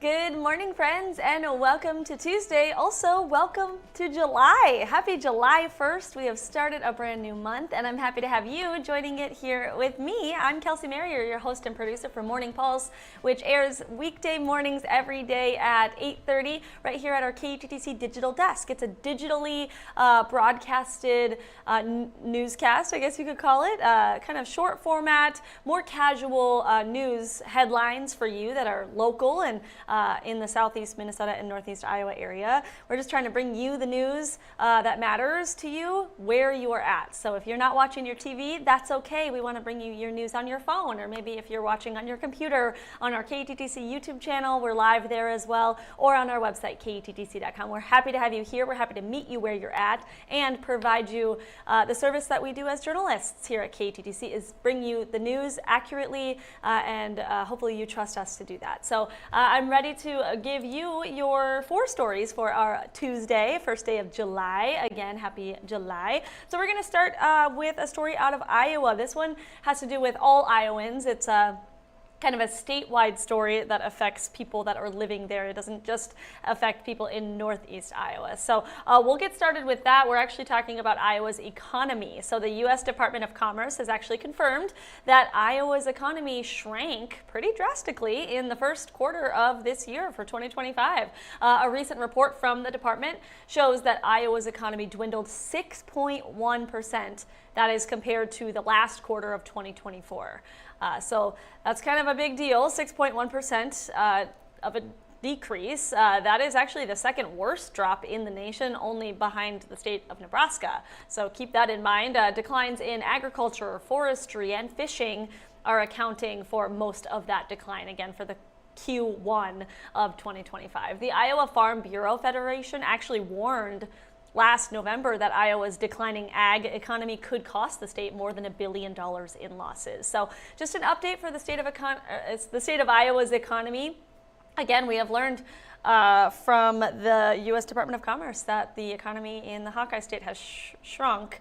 Good morning, friends, and welcome to Tuesday. Also, welcome to July. Happy July 1st. We have started a brand new month, and I'm happy to have you joining it here with me. I'm Kelsey Marier, your host and producer for Morning Pulse, which airs weekday mornings every day at 8:30 right here at our KUTTC digital desk. It's a digitally broadcasted newscast, I guess you could call it, kind of short format, more casual news headlines for you that are local and in the southeast Minnesota and northeast Iowa area. We're just trying to bring you the news that matters to you where you are at. So if you're not watching your TV, that's okay. We want to bring you your news on your phone, or maybe if you're watching on your computer on our KUTTC YouTube channel, we're live there as well, or on our website, kuttc.com. We're happy to have you here. We're happy to meet you where you're at and provide you the service that we do as journalists here at KUTTC is bring you the news accurately and hopefully you trust us to do that. So I'm ready to give you your 4 stories for our Tuesday, first day of July. Again, happy July. So we're going to start with a story out of Iowa. This one has to do with all Iowans. It's kind of a statewide story that affects people that are living there. It doesn't just affect people in northeast Iowa. So we'll get started with that. We're actually talking about Iowa's economy. So the U.S. Department of Commerce has actually confirmed that Iowa's economy shrank pretty drastically in the first quarter of this year for 2025. A recent report from the department shows that Iowa's economy dwindled 6.1%. That is compared to the last quarter of 2024. So that's kind of a big deal, 6.1% of a decrease. That is actually the second worst drop in the nation, only behind the state of Nebraska. So keep that in mind. Declines in agriculture, forestry, and fishing are accounting for most of that decline, again, for the Q1 of 2025. The Iowa Farm Bureau Federation actually warned last November that Iowa's declining ag economy could cost the state more than $1 billion in losses. So just an update for the state of Iowa's economy. Again, we have learned from the U.S. Department of Commerce that the economy in the Hawkeye State has shrunk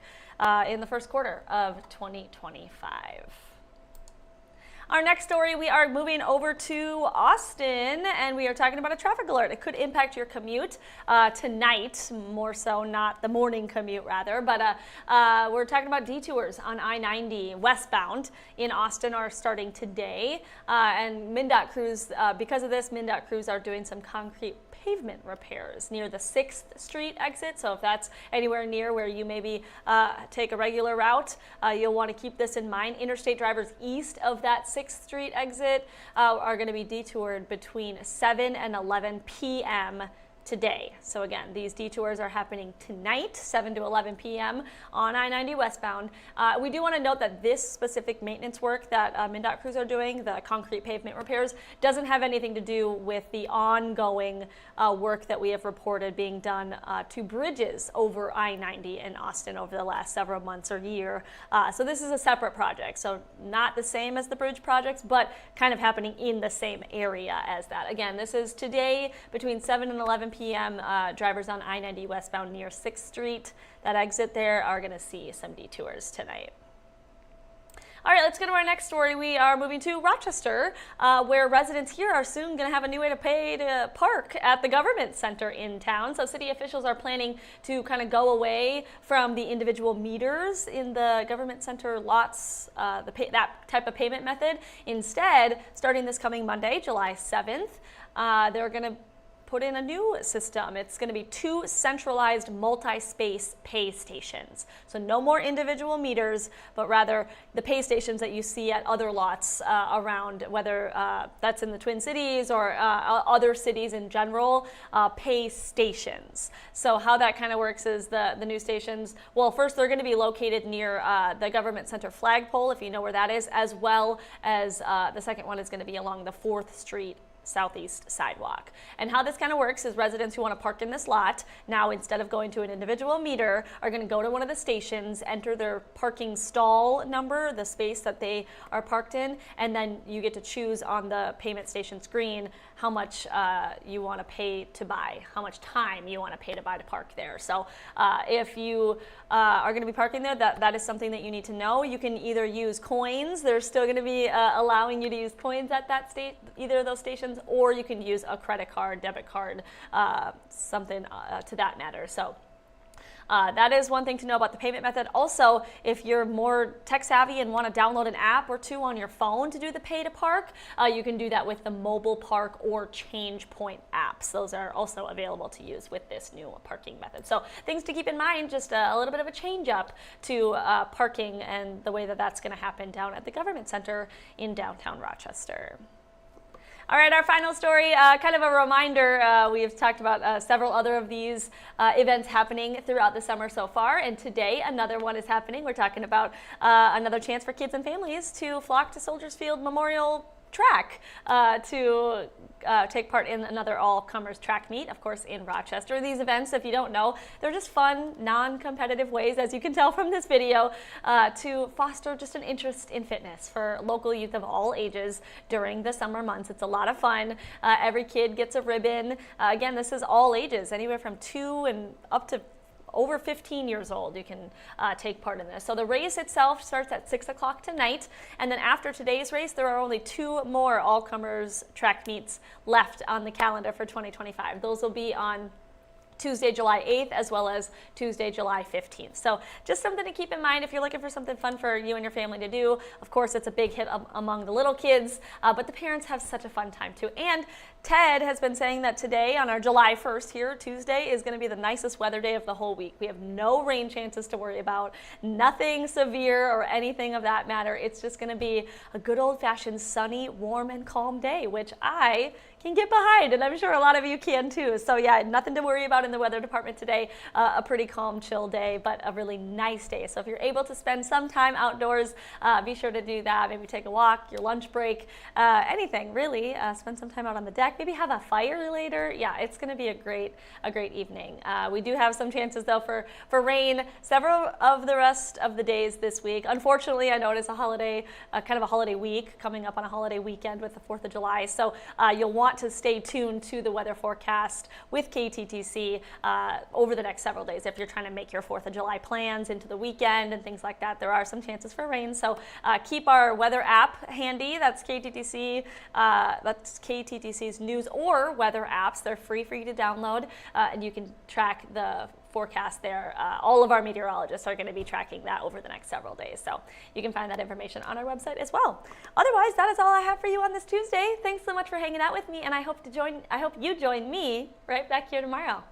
in the first quarter of 2025. Our next story, we are moving over to Austin, and we are talking about a traffic alert. It could impact your commute tonight, more so, not the morning commute, rather. But we're talking about detours on I-90 westbound in Austin are starting today. And MnDOT crews, because of this, MnDOT crews are doing some concrete pavement repairs near the 6th Street exit. So if that's anywhere near where you maybe take a regular route, you'll want to keep this in mind. Interstate drivers east of that 6th Street exit are going to be detoured between 7 and 11 p.m. today. So again, these detours are happening tonight, 7 to 11 p.m. on I-90 westbound. We do want to note that this specific maintenance work that MnDOT crews are doing, the concrete pavement repairs, doesn't have anything to do with the ongoing work that we have reported being done to bridges over I-90 in Austin over the last several months or year. So this is a separate project, so not the same as the bridge projects, but kind of happening in the same area as that. Again, this is today between 7 and 11 p.m. Drivers on I-90 westbound near 6th Street, that exit there, are going to see some detours tonight. All right, let's go to our next story. We are moving to Rochester, where residents here are soon going to have a new way to pay to park at the government center in town. So city officials are planning to kind of go away from the individual meters in the government center lots, that type of payment method. Instead, starting this coming Monday, July 7th, they're going to put in a new system. It's going to be 2 centralized multi-space pay stations. So no more individual meters, but rather the pay stations that you see at other lots around, whether that's in the Twin Cities or other cities in general, pay stations. So how that kind of works is the new stations, well, first they're going to be located near the government center flagpole, if you know where that is, as well as the second one is going to be along the 4th Street southeast sidewalk. And how this kind of works is residents who want to park in this lot now, instead of going to an individual meter, are going to go to one of the stations, enter their parking stall number, the space that they are parked in, and then you get to choose on the payment station screen how much you want to pay to buy, how much time you want to pay to buy to park there. So if you are going to be parking there, that is something that you need to know. You can either use coins. They're still going to be allowing you to use coins at that either of those stations, transactions, or you can use a credit card, debit card, something to that matter. So that is one thing to know about the payment method. Also, if you're more tech savvy and want to download an app or two on your phone to do the pay to park, you can do that with the mobile park or change point apps. Those are also available to use with this new parking method. So things to keep in mind, just a little bit of a change up to parking and the way that that's going to happen down at the Government Center in downtown Rochester. All right, our final story, kind of a reminder, we've talked about several other of these events happening throughout the summer so far, and today another one is happening. We're talking about another chance for kids and families to flock to Soldiers Field Memorial Track to take part in another all-comers track meet, of course, in Rochester. These events, if you don't know, they're just fun, non-competitive ways, as you can tell from this video, to foster just an interest in fitness for local youth of all ages during the summer months. It's a lot of fun. Every kid gets a ribbon. Again, this is all ages, anywhere from 2 and up to over 15 years old. You can take part in this. So the race itself starts at 6 o'clock tonight, and then after today's race, there are only 2 more all-comers track meets left on the calendar for 2025. Those will be on Tuesday, July 8th, as well as Tuesday, July 15th. So just something to keep in mind if you're looking for something fun for you and your family to do. Of course, it's a big hit among the little kids, but the parents have such a fun time too. And Ted has been saying that today, on our July 1st here, Tuesday, is going to be the nicest weather day of the whole week. We have no rain chances to worry about, nothing severe or anything of that matter. It's just going to be a good old-fashioned sunny, warm, and calm day, which I can get behind, and I'm sure a lot of you can too. So yeah, nothing to worry about in the weather department today. A pretty calm, chill day, but a really nice day. So if you're able to spend some time outdoors, be sure to do that. Maybe take a walk, your lunch break, anything really. Spend some time out on the deck. Maybe have a fire later. Yeah, it's going to be a great evening. We do have some chances though for rain several of the rest of the days this week. Unfortunately, I know it is a holiday, kind of a holiday week coming up on a holiday weekend with the 4th of July. So you'll want to stay tuned to the weather forecast with KTTC over the next several days. If you're trying to make your 4th of July plans into the weekend and things like that, there are some chances for rain. So keep our weather app handy. That's KTTC. That's KTTC's news or weather apps. They're free for you to download, and you can track the forecast there. All of our meteorologists are going to be tracking that over the next several days. So you can find that information on our website as well. Otherwise, that is all I have for you on this Tuesday. Thanks so much for hanging out with me, and I hope you join me right back here tomorrow.